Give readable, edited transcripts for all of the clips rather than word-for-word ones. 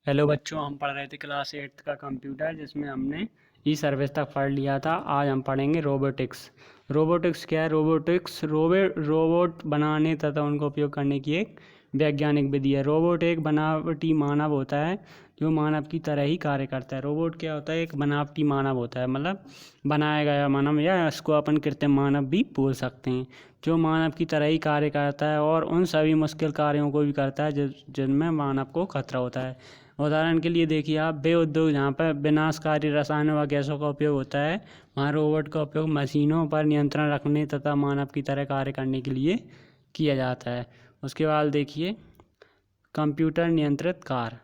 Hello बच्चों, हम पढ़ रहे थे क्लास 8 का कंप्यूटर, जिसमें हमने ई सर्विस तक पढ़ लिया था। आज हम पढ़ेंगे रोबोटिक्स। रोबोटिक्स क्या है? रोबोटिक्स रोबोट बनाने तथा उनको उपयोग करने की एक वैज्ञानिक विधि है। रोबोट एक बनावटी मानव होता है जो मानव की तरह ही कार्य करता है। रोबोट क्या होता है? एक बनावटी मानव होता है, मतलब बनाया गया मानव, या इसको अपन कृत्रिम मानव भी बोल सकते हैं, जो मानव की तरह ही कार्य करता है और उन सभी मुश्किल कार्यों को भी करता है जिनमें मानव को खतरा होता है। उदाहरण के लिए देखिए आप, वे उद्योग जहाँ पर विनाशकारी रसायनों व गैसों का उपयोग होता है, वहाँ रोबोट का उपयोग मशीनों पर नियंत्रण रखने तथा मानव की तरह कार्य करने के लिए किया जाता है। उसके बाद देखिए कंप्यूटर नियंत्रित कार,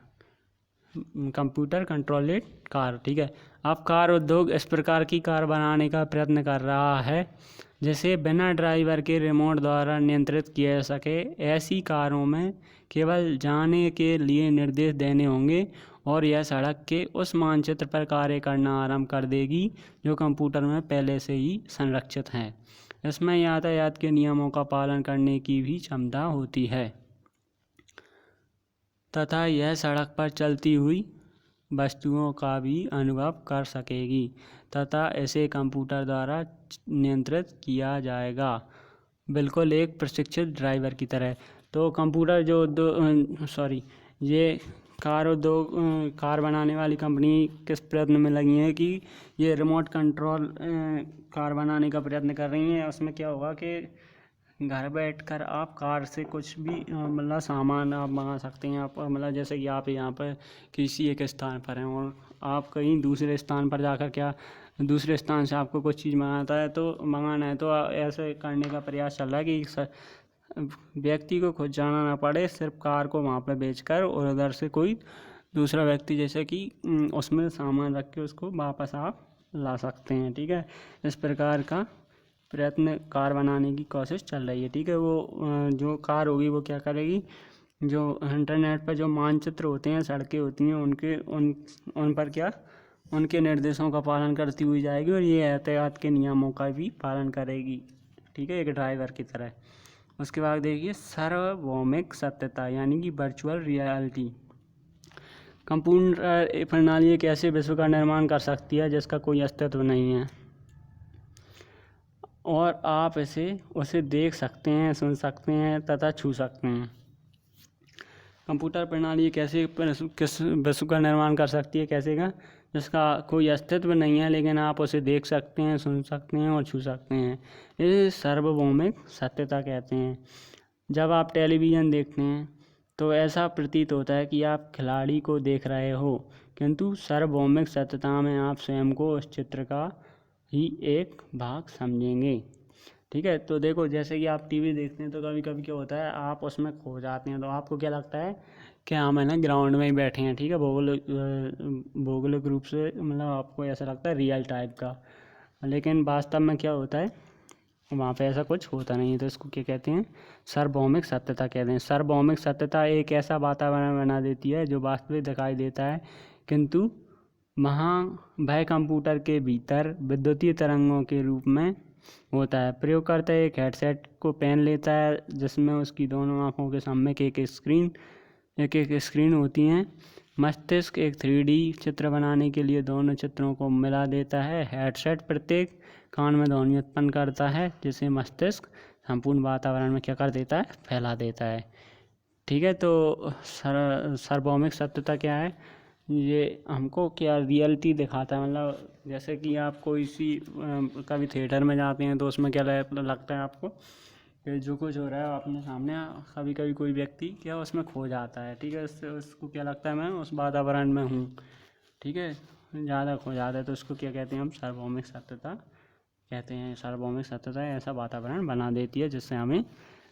कंप्यूटर कंट्रोल्ड कार। ठीक है, अब कार उद्योग इस प्रकार की कार बनाने का प्रयत्न कर रहा है जिसे बिना ड्राइवर के रिमोट द्वारा नियंत्रित किया जा सके। ऐसी कारों में केवल जाने के लिए निर्देश देने होंगे और यह सड़क के उस मानचित्र पर कार्य करना आरंभ कर देगी जो कंप्यूटर में पहले से ही संरक्षित है। इसमें यातायात के नियमों का पालन करने की भी क्षमता होती है तथा यह सड़क पर चलती हुई वस्तुओं का भी अनुभव कर सकेगी तथा इसे कंप्यूटर द्वारा नियंत्रित किया जाएगा, बिल्कुल एक प्रशिक्षित ड्राइवर की तरह। तो कंप्यूटर ये कार बनाने वाली कंपनी किस प्रयत्न में लगी है कि ये रिमोट कंट्रोल कार बनाने का प्रयत्न कर रही हैं। उसमें क्या होगा कि घर बैठकर आप कार से कुछ भी मतलब सामान आप मंगा सकते हैं। आप मतलब जैसे कि आप यहाँ पर किसी एक स्थान पर हैं और आप कहीं दूसरे स्थान पर जाकर दूसरे स्थान से आपको कुछ चीज़ मंगाना है तो ऐसे करने का प्रयास चल रहा है कि व्यक्ति को खुद जाना ना पड़े, सिर्फ कार को वहाँ पर बेचकर और उधर से कोई दूसरा व्यक्ति जैसे कि उसमें सामान रख के उसको वापस आप ला सकते हैं। ठीक है, इस प्रकार का प्रयत्न कार बनाने की कोशिश चल रही है। ठीक है, वो जो कार होगी वो क्या करेगी, जो इंटरनेट पर जो मानचित्र होते हैं, सड़कें होती हैं, उन पर उनके निर्देशों का पालन करती हुई जाएगी और ये यातायात के नियमों का भी पालन करेगी। ठीक है, एक ड्राइवर की तरह। उसके बाद देखिए सार्वभौमिक सत्यता यानी कि वर्चुअल रियलिटी। कंप्यूटर प्रणाली एक ऐसे विश्व का निर्माण कर सकती है जिसका कोई अस्तित्व नहीं है और आप उसे देख सकते हैं, सुन सकते हैं तथा छू सकते हैं। कंप्यूटर प्रणाली कैसे किस विश्व का निर्माण कर सकती है, कैसे का, जिसका कोई अस्तित्व नहीं है लेकिन आप उसे देख सकते हैं, सुन सकते हैं और छू सकते हैं। इसे सार्वभौमिक सत्यता कहते हैं। जब आप टेलीविज़न देखते हैं तो ऐसा प्रतीत होता है कि आप खिलाड़ी को देख रहे हो, किंतु सार्वभौमिक सत्यता में आप स्वयं को उस चित्र का ही एक भाग समझेंगे। ठीक है, तो देखो जैसे कि आप टीवी देखते हैं तो कभी कभी क्या होता है, आप उसमें खो जाते हैं तो आपको क्या लगता है कि हम है ना ग्राउंड में ही बैठे हैं। ठीक है, भौगोलिक रूप से मतलब आपको ऐसा लगता है रियल टाइप का, लेकिन वास्तव में क्या होता है, वहाँ पे ऐसा कुछ होता नहीं है। तो इसको क्या कहते हैं? सार्वभौमिक सत्यता कहते हैं। सार्वभौमिक सत्यता एक ऐसा वातावरण बना देती है जो वास्तविक दिखाई देता है, किंतु वहाँ वह कंप्यूटर के भीतर विद्युतीय तरंगों के रूप में होता है। प्रयोगकर्ता एक हेडसेट को पहन लेता है जिसमें उसकी दोनों आँखों के सामने एक एक स्क्रीन होती हैं। मस्तिष्क एक 3D चित्र बनाने के लिए दोनों चित्रों को मिला देता है। हेडसेट प्रत्येक कान में ध्वनि उत्पन्न करता है जिसे मस्तिष्क संपूर्ण वातावरण में क्या कर देता है, फैला देता है। ठीक है, तो सार्वभौमिक सत्यता क्या है? ये हमको क्या रियलिटी दिखाता है, मतलब जैसे कि आप कोई सी कभी थिएटर में जाते हैं तो उसमें क्या लगता है आपको कि जो कुछ हो रहा है अपने सामने, कभी कभी कोई व्यक्ति क्या उसमें खो जाता है। ठीक है, उसको क्या लगता है मैं उस वातावरण में हूँ। ठीक है, ज़्यादा खो जाता है तो उसको क्या कहते हैं हम? सार्वभौमिक सत्यता कहते हैं। सार्वभौमिक सत्यता ऐसा वातावरण बना देती है जिससे हमें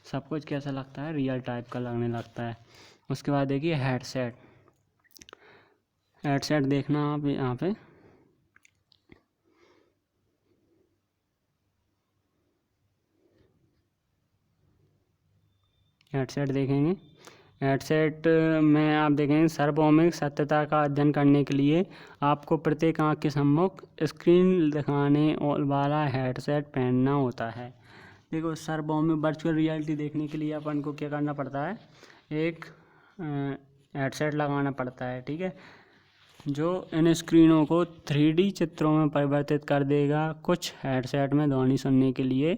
सब कुछ कैसा लगता है, रियल टाइप का लगने लगता है। उसके बाद देखिए हेडसेट देखना आप यहाँ पे। हेडसेट देखेंगे, हेडसेट में आप देखेंगे सार्वभौमिक सत्यता का अध्ययन करने के लिए आपको प्रत्येक आँख के सम्मुख स्क्रीन दिखाने वाला हेडसेट पहनना होता है। देखो सार्वभौमिक वर्चुअल रियलिटी देखने के लिए अपन को क्या करना पड़ता है, एक हेडसेट लगाना पड़ता है, ठीक है, जो इन स्क्रीनों को 3D चित्रों में परिवर्तित कर देगा। कुछ हेडसेट में ध्वनि सुनने के लिए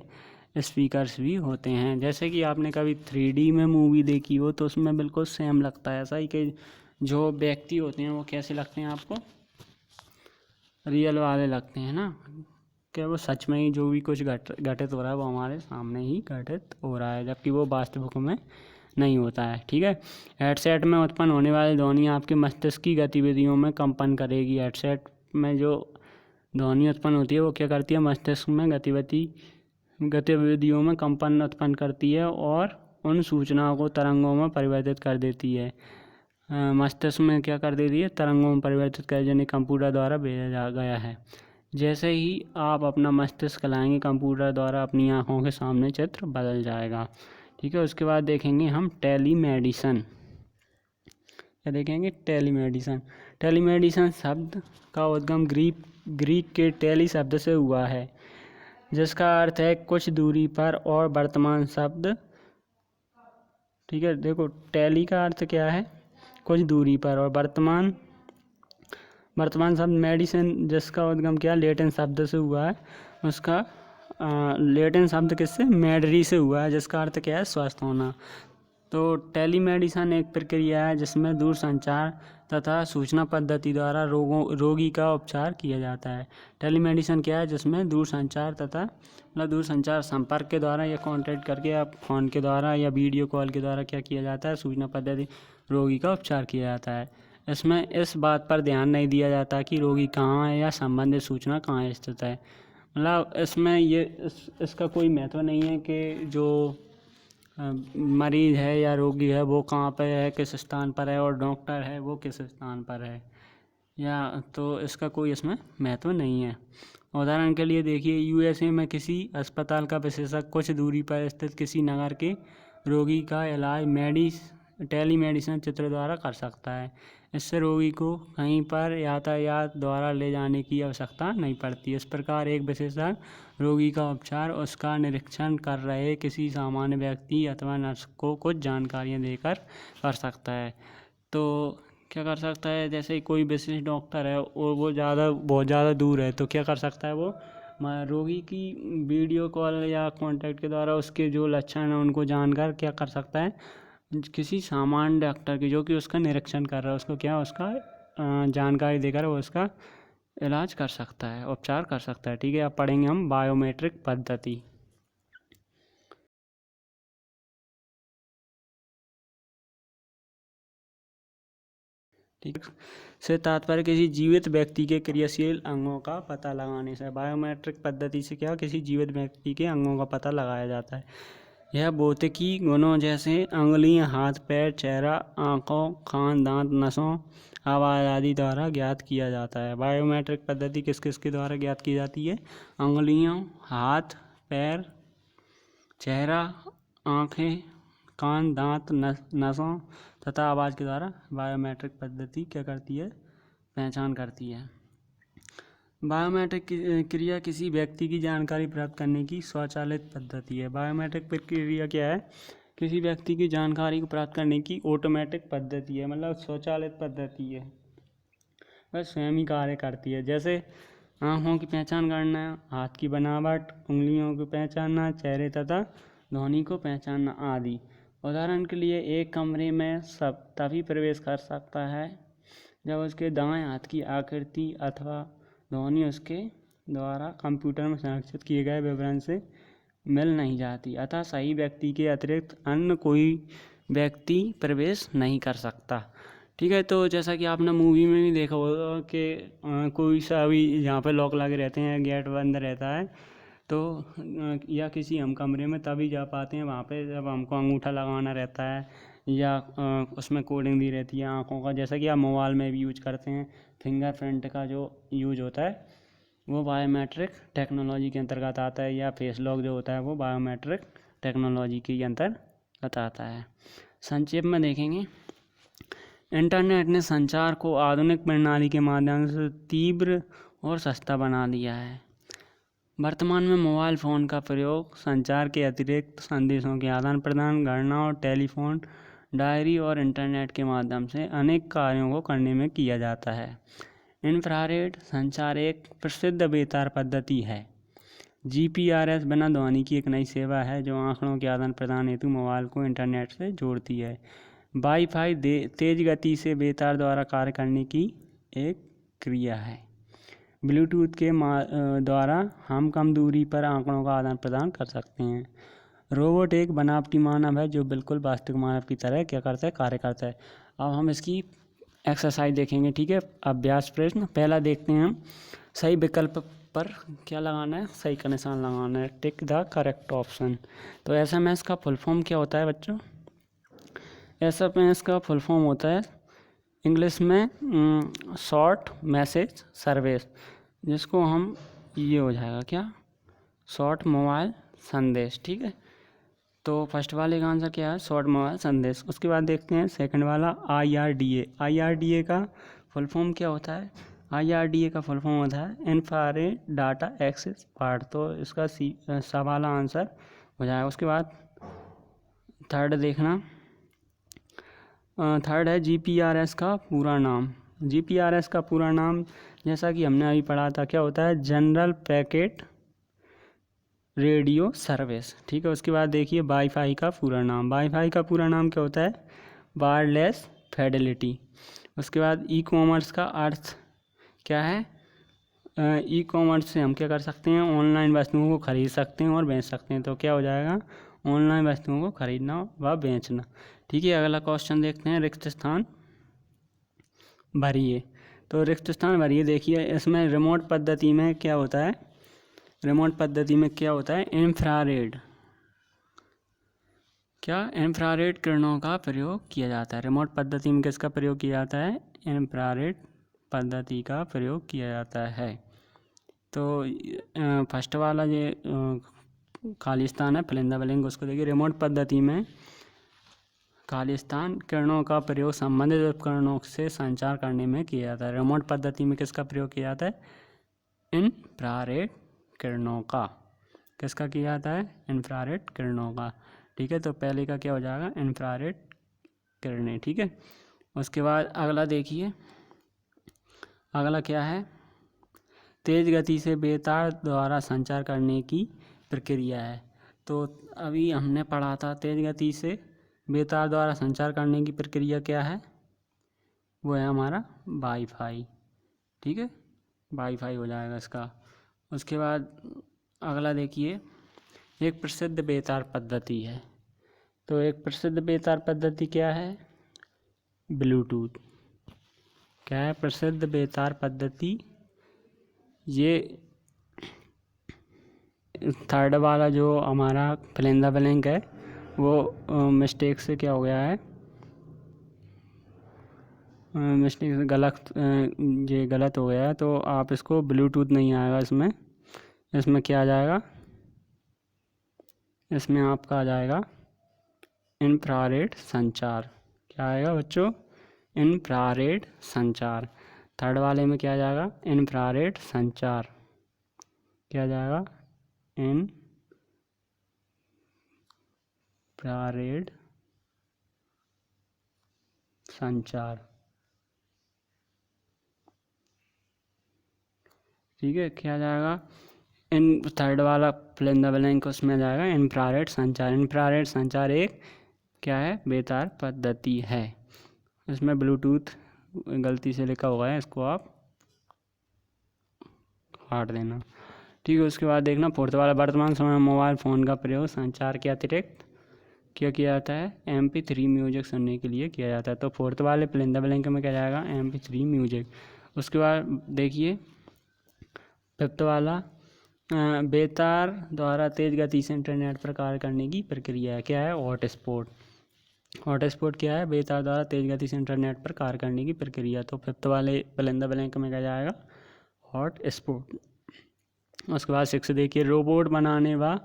स्पीकर्स भी होते हैं। जैसे कि आपने कभी 3D में मूवी देखी हो तो उसमें बिल्कुल सेम लगता है ऐसा ही कि जो व्यक्ति होते हैं वो कैसे लगते हैं आपको, रियल वाले लगते हैं ना, कि वो सच में ही जो भी कुछ घटित हो रहा है वो हमारे सामने ही घटित हो रहा है, जबकि वो वास्तविक में नहीं होता है, ठीक है। हेडसेट में उत्पन्न होने वाली ध्वनि आपके मस्तिष्क की गतिविधियों में कंपन करेगी। हेडसेट में जो ध्वनि उत्पन्न होती है वो क्या करती है, मस्तिष्क में गतिविधियों में कंपन उत्पन्न करती है और उन सूचनाओं को तरंगों में परिवर्तित कर देती है। मस्तिष्क में क्या कर देती है, तरंगों में परिवर्तित कर, जिन्हें कंप्यूटर द्वारा भेजा गया है। जैसे ही आप अपना मस्तिष्क लाएंगे कंप्यूटर द्वारा अपनी आँखों के सामने चित्र बदल जाएगा, ठीक है। उसके बाद देखेंगे हम टेलीमेडिसन। क्या देखेंगे, टेलीमेडिसन। टेलीमेडिसन शब्द का उद्गम ग्रीक के टेली शब्द से हुआ है, जिसका अर्थ है कुछ दूरी पर, और वर्तमान शब्द, ठीक है। देखो टेली का अर्थ क्या है, कुछ दूरी पर, और वर्तमान शब्द मेडिसिन, जिसका उद्गम क्या लेटिन शब्द से हुआ है। उसका लेटिन शब्द किससे, मेडरी से हुआ है, जिसका अर्थ क्या है, स्वस्थ होना। तो टेलीमेडिसन एक प्रक्रिया है जिसमें दूरसंचार तथा सूचना पद्धति द्वारा रोगी का उपचार किया जाता है। टेलीमेडिसन क्या है, जिसमें दूरसंचार तथा मतलब दूरसंचार संपर्क के द्वारा या कॉन्टैक्ट करके या फ़ोन के द्वारा या वीडियो कॉल के द्वारा क्या किया जाता है, सूचना पद्धति रोगी का उपचार किया जाता है। इसमें इस बात पर ध्यान नहीं दिया जाता कि रोगी कहाँ है या संबंधित सूचना कहाँ स्थित है। मतलब इसमें इसका कोई महत्व नहीं है कि जो मरीज़ है या रोगी है वो कहाँ पे है, किस स्थान पर है, और डॉक्टर है वो किस स्थान पर है, या तो इसका कोई इसमें महत्व नहीं है। उदाहरण के लिए देखिए, यूएसए में किसी अस्पताल का विशेषज्ञ कुछ दूरी पर स्थित किसी नगर के रोगी का इलाज टेलीमेडिसिन चित्र द्वारा कर सकता है। इससे रोगी को कहीं पर यातायात द्वारा ले जाने की आवश्यकता नहीं पड़ती। इस प्रकार एक विशेषज्ञ रोगी का उपचार उसका निरीक्षण कर रहे किसी सामान्य व्यक्ति अथवा नर्स को कुछ जानकारियाँ देकर कर सकता है। तो क्या कर सकता है, जैसे कोई विशेष डॉक्टर है और वो बहुत ज़्यादा दूर है, तो क्या कर सकता है, वो रोगी की वीडियो कॉल या कॉन्टैक्ट के द्वारा उसके जो लक्षण हैं उनको जानकर क्या कर सकता है, किसी सामान्य डॉक्टर की जो कि उसका निरीक्षण कर रहा है उसको क्या उसका जानकारी देकर वो उसका इलाज कर सकता है, उपचार कर सकता है, ठीक है। अब पढ़ेंगे हम बायोमेट्रिक पद्धति। ठीक से तात्पर्य किसी जीवित व्यक्ति के क्रियाशील अंगों का पता लगाने से। बायोमेट्रिक पद्धति से क्या, किसी जीवित व्यक्ति के अंगों का पता लगाया जाता है। यह भौतिकी गुणों जैसे अंगुलियां, हाथ पैर, चेहरा, आँखों, कान, दांत, नसों, आवाज़ आदि द्वारा ज्ञात किया जाता है। बायोमेट्रिक पद्धति किस किस के द्वारा ज्ञात की जाती है, अंगुलियों, हाथ पैर, चेहरा, आँखें, कान, दांत, नसों तथा आवाज़ के द्वारा बायोमेट्रिक पद्धति क्या करती है, पहचान करती है। बायोमेट्रिक क्रिया किसी व्यक्ति की जानकारी प्राप्त करने की स्वचालित पद्धति है। बायोमेट्रिक प्रक्रिया क्या है, किसी व्यक्ति की जानकारी को प्राप्त करने की ऑटोमेटिक पद्धति है, मतलब स्वचालित पद्धति है, वह स्वयं ही कार्य करती है। जैसे आँखों की पहचान करना, हाथ की बनावट, उंगलियों को पहचानना, चेहरे तथा ध्वनि को पहचानना आदि। उदाहरण के लिए एक कमरे में सब तभी प्रवेश कर सकता है जब उसके दाएं हाथ की आकृति अथवा ध्वनि उसके द्वारा कंप्यूटर में संरक्षित किए गए विवरण से मिल नहीं जाती, अतः सही व्यक्ति के अतिरिक्त अन्य कोई व्यक्ति प्रवेश नहीं कर सकता, ठीक है। तो जैसा कि आपने मूवी में भी देखा होगा कि कोई सा भी यहाँ पे लॉक लगे रहते हैं, गेट बंद रहता है, तो या किसी हम कमरे में तभी जा पाते हैं वहाँ पे जब हमको अंगूठा लगाना रहता है या उसमें कोडिंग दी रहती है आँखों का, जैसा कि आप मोबाइल में भी यूज करते हैं। फिंगरप्रिंट का जो यूज होता है वो बायोमेट्रिक टेक्नोलॉजी के अंतर्गत आता है, या फेस लॉक जो होता है वो बायोमेट्रिक टेक्नोलॉजी के अंतर्गत आता है। संक्षेप में देखेंगे, इंटरनेट ने संचार को आधुनिक प्रणाली के माध्यम से तीव्र और सस्ता बना दिया है। वर्तमान में मोबाइल फ़ोन का प्रयोग संचार के अतिरिक्त संदेशों के आदान प्रदान, गणना और टेलीफोन डायरी और इंटरनेट के माध्यम से अनेक कार्यों को करने में किया जाता है। इंफ्रारेड संचार एक प्रसिद्ध बेतार पद्धति है। जीपीआरएस बिना ध्वनि की एक नई सेवा है जो आंकड़ों के आदान प्रदान हेतु मोबाइल को इंटरनेट से जोड़ती है। वाईफाई तेज गति से बेतार द्वारा कार्य करने की एक क्रिया है। ब्लूटूथ के द्वारा हम कम दूरी पर आंकड़ों का आदान प्रदान कर सकते हैं। रोबोट एक बनावटी मानव है जो बिल्कुल वास्तविक मानव की तरह क्या करता है, कार्य करता है। अब हम इसकी एक्सरसाइज देखेंगे, ठीक है। अभ्यास प्रश्न पहला देखते हैं हम। सही विकल्प पर क्या लगाना है, सही का निशान लगाना है, टिक द करेक्ट ऑप्शन। तो एसएमएस का फुल फॉर्म क्या होता है बच्चों? एसएमएस का फुल फॉर्म होता है इंग्लिश में शॉर्ट मैसेज सर्विस, जिसको हम ये हो जाएगा क्या, शॉर्ट मोबाइल संदेश, ठीक है। तो फर्स्ट वाले का आंसर क्या है, शॉर्ट मोबाइल संदेश। उसके बाद देखते हैं सेकंड वाला IRDA। IRDA का फुल फॉर्म क्या होता है? IRDA का फुल फॉर्म होता है इंफ्रारेड डाटा एक्सेस पार्ट। तो इसका सवाल आंसर हो जाएगा। उसके बाद थर्ड देखना, थर्ड है GPRS का पूरा नाम। GPRS का पूरा नाम जैसा कि हमने अभी पढ़ा था क्या होता है, जनरल पैकेट रेडियो सर्विस, ठीक है। उसके बाद देखिए वाईफाई का पूरा नाम। वाईफाई का पूरा नाम क्या होता है, वायरलेस फिडेलिटी। उसके बाद ई कॉमर्स का अर्थ क्या है, ई कॉमर्स से हम क्या कर सकते हैं, ऑनलाइन वस्तुओं को खरीद सकते हैं और बेच सकते हैं। तो क्या हो जाएगा, ऑनलाइन वस्तुओं को खरीदना व बेचना, ठीक है। अगला क्वेश्चन देखते हैं, रिक्त स्थान भरिए। तो रिक्त स्थान भरिए देखिए, इसमें रिमोट पद्धति में क्या होता है, रिमोट पद्धति में क्या होता है, इंफ्रारेड, क्या इंफ्रारेड किरणों का प्रयोग किया जाता है। रिमोट पद्धति में किसका प्रयोग किया जाता है, इंफ्रारेड पद्धति का प्रयोग किया जाता है। तो फर्स्ट वाला ये खालिस्तान है, फिलिंदा ब्लैंक, उसको देखिए। रिमोट पद्धति में खालिस्तान किरणों का प्रयोग संबंधित उपकरणों से संचार करने में किया जाता है। रिमोट पद्धति में किसका प्रयोग किया जाता है, इंफ्रारेड किरणों का। किसका किया जाता है, इंफ्रारेड किरणों का, ठीक है। तो पहले का क्या हो जाएगा, इंफ्रारेड किरणें, ठीक है। उसके बाद अगला देखिए, अगला क्या है, तेज गति से बेतार द्वारा संचार करने की प्रक्रिया है। तो अभी हमने पढ़ा था तेज गति से बेतार द्वारा संचार करने की प्रक्रिया क्या है, वो है हमारा वाईफाई, ठीक है। वाईफाई हो जाएगा इसका। उसके बाद अगला देखिए, एक प्रसिद्ध बेतार पद्धति है। तो एक प्रसिद्ध बेतार पद्धति क्या है, ब्लूटूथ। क्या है प्रसिद्ध बेतार पद्धति, ये थर्ड वाला जो हमारा फिलिंदा ब्लैंक है वो मिस्टेक से क्या हो गया है, मिस्टेक से ये गलत हो गया है। तो आप इसको ब्लूटूथ नहीं आएगा इसमें, इसमें क्या आ जाएगा, इसमें आपका आ जाएगा इंफ्रारेड संचार। क्या आएगा बच्चों, इंफ्रारेड संचार। थर्ड वाले में क्या आ जाएगा, इंफ्रारेड संचार। क्या आ जाएगा, इंफ्रारेड संचार, ठीक है। क्या आ जाएगा, इन थर्ड वाला फिलिंदा ब्लैंक उसमें आ जाएगा इंफ्रारेड संचार। इंफ्रारेड संचार एक क्या है, बेतार पद्धति है। इसमें ब्लूटूथ गलती से लिखा हुआ है, इसको आप काट देना, ठीक है। उसके बाद देखना फोर्थ वाला, वर्तमान समय में मोबाइल फ़ोन का प्रयोग संचार के अतिरिक्त क्या किया जाता है, MP3 म्यूजिक सुनने के लिए किया जाता है। तो फोर्थ वाले फिलिंदा ब्लैंक में क्या जाएगा, MP3 म्यूजिक। उसके बाद देखिए फिफ्थ वाला, बेतार द्वारा तेज गति से इंटरनेट पर कार्य करने की प्रक्रिया है। क्या है, हॉटस्पॉट। हॉटस्पॉट क्या है, बेतार द्वारा तेज गति से इंटरनेट पर कार्य करने की प्रक्रिया। तो फिफ्थ वाले फिलिंदा ब्लैंक में क्या जाएगा, हॉटस्पॉट। उसके बाद सिक्स देखिए, रोबोट बनाने व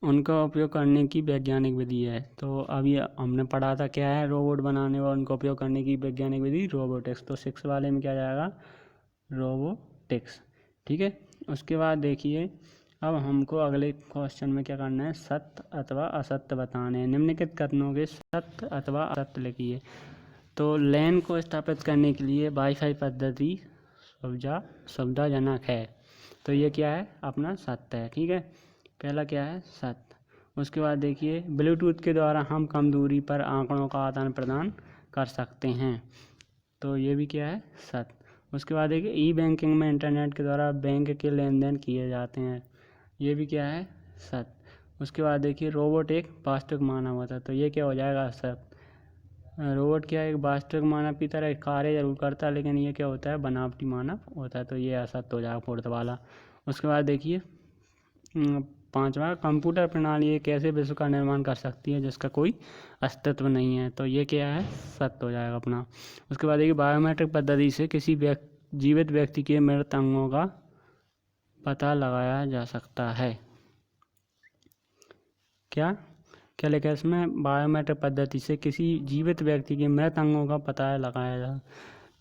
उनका उपयोग करने की वैज्ञानिक विधि है। तो अभी हमने पढ़ा था क्या है, रोबोट बनाने व उनका उपयोग करने की वैज्ञानिक विधि रोबोटिक्स। तो सिक्स वाले में क्या जाएगा, रोबोटिक्स, ठीक है। उसके बाद देखिए अब हमको अगले क्वेश्चन में क्या करना है, सत्य अथवा असत्य बताने हैं। निम्नलिखित कथनों के सत्य अथवा असत्य लिखिए। तो लैन को स्थापित करने के लिए वाईफाई पद्धति सुविधाजनक है, तो ये क्या है, अपना सत्य है। ठीक है, पहला क्या है, सत्य। उसके बाद देखिए, ब्लूटूथ के द्वारा हम कम दूरी पर आंकड़ों का आदान प्रदान कर सकते हैं, तो ये भी क्या है, सत्य। उसके बाद देखिए, ई बैंकिंग में इंटरनेट के द्वारा बैंक के लेन देन किए जाते हैं, ये भी क्या है, सत्य। उसके बाद देखिए, रोबोट एक वास्तविक मानव होता है, तो ये क्या हो जाएगा, सत्य। रोबोट क्या है, एक वास्तविक मानव की तरह कार्य जरूर करता है, लेकिन ये क्या होता है, बनावटी मानव होता है, तो ये असत्य हो जाएगा, फोर्थ वाला। उसके बाद देखिए, पांचवा, कंप्यूटर प्रणाली एक ऐसे विश्व का निर्माण कर सकती है जिसका कोई अस्तित्व नहीं है, तो ये क्या है, सत्य हो जाएगा अपना। उसके बाद देखिए, बायोमेट्रिक पद्धति से किसी जीवित व्यक्ति के मृत अंगों का पता लगाया जा सकता है। क्या क्या लिखा है इसमें, बायोमेट्रिक पद्धति से किसी जीवित व्यक्ति के मृत अंगों का पता लगाया जा,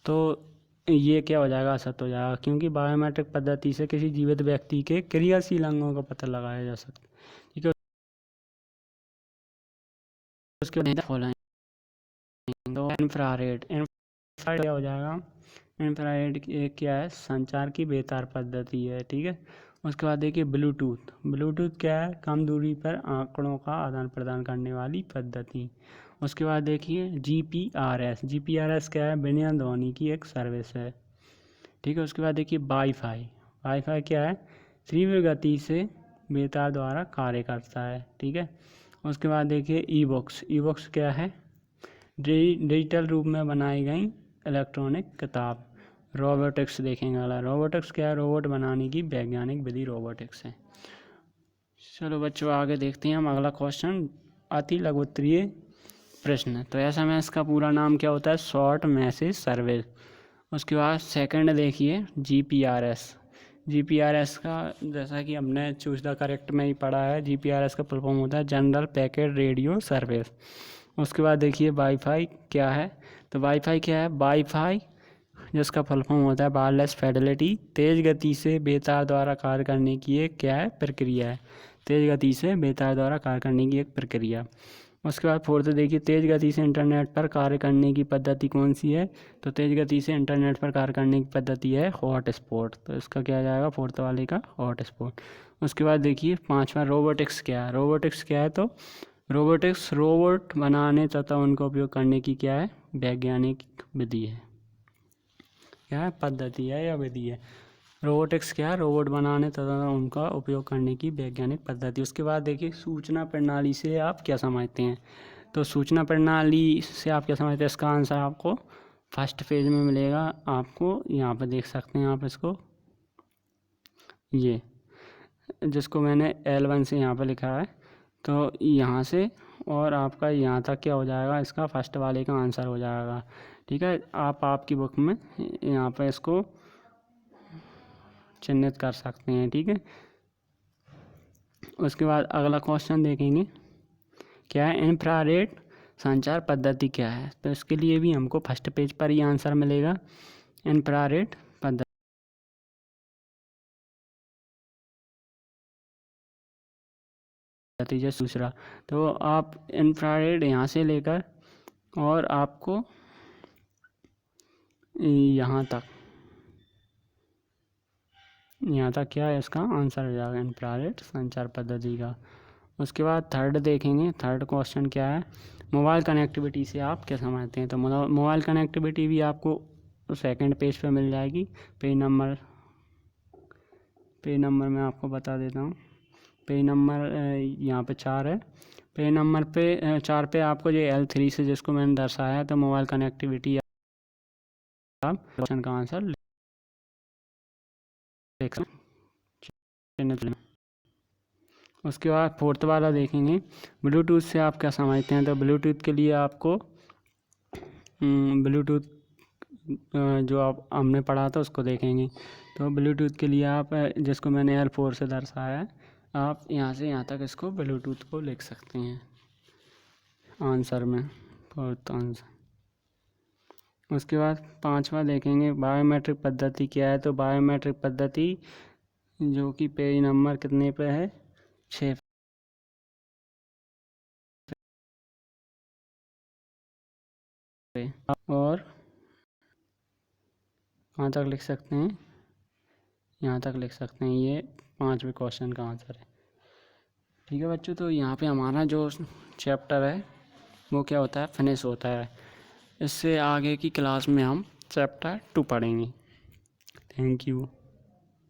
तो ये क्या हो जाएगा, असत्य हो जाएगा, क्योंकि बायोमेट्रिक पद्धति से किसी जीवित व्यक्ति के क्रियाशील अंगों का पता लगाया जा सकता है। ठीक है, उसके बाद फॉलोइंग, तो इंफ्रारेड क्या हो जाएगा, इंफ्रारेड क्या है, संचार की बेतार पद्धति है। ठीक है, उसके बाद देखिए, ब्लूटूथ ब्लूटूथ क्या है, कम दूरी पर आंकड़ों का आदान प्रदान करने वाली पद्धति। उसके बाद देखिए, जीपीआरएस क्या है, बिना ध्वनि की एक सर्विस है। ठीक है, उसके बाद देखिए, वाईफाई क्या है, तीव्र गति से बेतार द्वारा कार्य करता है। ठीक है, उसके बाद देखिए, ई बुक्स क्या है, डिजिटल रूप में बनाई गई इलेक्ट्रॉनिक किताब। रोबोटिक्स देखेंगे वाला, रोबोटिक्स क्या है, रोबोट बनाने की वैज्ञानिक विधि रोबोटिक्स है। चलो बच्चों, आगे देखते हैं हम अगला क्वेश्चन, अति लघु उत्तरीय प्रश्न। तो एसएमएस का पूरा नाम क्या होता है, शॉर्ट मैसेज सर्विस। उसके बाद सेकंड देखिए, जीपीआरएस का, जैसा कि हमने चूज द करेक्ट में ही पढ़ा है, जीपीआरएस का फुल फॉर्म होता है जनरल पैकेट रेडियो सर्विस। उसके बाद देखिए, वाईफाई क्या है, तो वाईफाई क्या है, वाईफाई जिसका फुल फॉर्म होता है वायरलेस फिडेलिटी, तेज़ गति से बेतार द्वारा कार्य करने की एक क्या है, प्रक्रिया है। तेज़ गति से बेतार द्वारा कार्य करने की एक प्रक्रिया। उसके बाद फोर्थ देखिए, तेज़ गति से इंटरनेट पर कार्य करने की पद्धति कौन सी है, तो तेज़ गति से इंटरनेट पर कार्य करने की पद्धति है हॉटस्पॉट, तो इसका क्या जाएगा, फोर्थ वाले का हॉटस्पॉट। उसके बाद देखिए, पांचवा, रोबोटिक्स क्या है, तो रोबोटिक्स रोबोट बनाने तथा उनका उपयोग करने की क्या है, वैज्ञानिक विधि है। क्या है, पद्धति है या विधि है। रोबोटिक्स क्या है, रोबोट बनाने तथा उनका उपयोग करने की वैज्ञानिक पद्धति। उसके बाद देखिए, सूचना प्रणाली से आप क्या समझते हैं, तो सूचना प्रणाली से आप क्या समझते हैं, इसका आंसर आपको फर्स्ट पेज में मिलेगा, आपको यहाँ पर देख सकते हैं आप इसको, ये जिसको मैंने L1 से यहाँ पर लिखा है, तो यहाँ से और आपका यहाँ तक क्या हो जाएगा, इसका फर्स्ट वाले का आंसर हो जाएगा। ठीक है, आप आपकी बुक में यहाँ पर इसको चिन्हित कर सकते हैं। ठीक है, उसके बाद अगला क्वेश्चन देखेंगे, क्या है, इंफ्रारेड संचार पद्धति क्या है, तो इसके लिए भी हमको फर्स्ट पेज पर ही आंसर मिलेगा, इंफ्रारेड पद्धति जैसे दूसरा। तो आप इंफ्रारेड यहाँ से लेकर और आपको यहाँ तक क्या है, इसका आंसर हो जाएगा इंफ्रारेड संचार पद्धति का। उसके बाद थर्ड देखेंगे, थर्ड क्वेश्चन क्या है, मोबाइल कनेक्टिविटी से आप क्या समझते हैं, तो मोबाइल कनेक्टिविटी भी आपको सेकंड पेज पे मिल जाएगी। पेज नंबर मैं आपको बता देता हूँ, पेज नंबर यहाँ पे 4 है, पेज नंबर पे 4 पे आपको ये L3 से जिसको मैंने दर्शाया, तो मोबाइल कनेक्टिविटी आप क्वेश्चन का आंसर देख सकते हैं। उसके बाद फोर्थ वाला देखेंगे, ब्लूटूथ से आप क्या समझते हैं, तो ब्लूटूथ के लिए आपको ब्लूटूथ जो आप हमने पढ़ा था उसको देखेंगे। तो ब्लूटूथ के लिए आप जिसको मैंने L4 से दर्शाया है, आप यहाँ से यहाँ तक इसको ब्लूटूथ को लिख सकते हैं आंसर में, फोर्थ आंसर। उसके बाद पांचवा देखेंगे, बायोमेट्रिक पद्धति क्या है, तो बायोमेट्रिक पद्धति जो कि पेज नंबर कितने पे है, 6 पे। और कहाँ तक लिख सकते हैं, यहाँ तक लिख सकते हैं। ये 5वें क्वेश्चन का आंसर है। ठीक है बच्चों, तो यहाँ पे हमारा जो चैप्टर है वो क्या होता है, फिनिश होता है। इससे आगे की क्लास में हम चैप्टर 2 पढ़ेंगे। Thank you.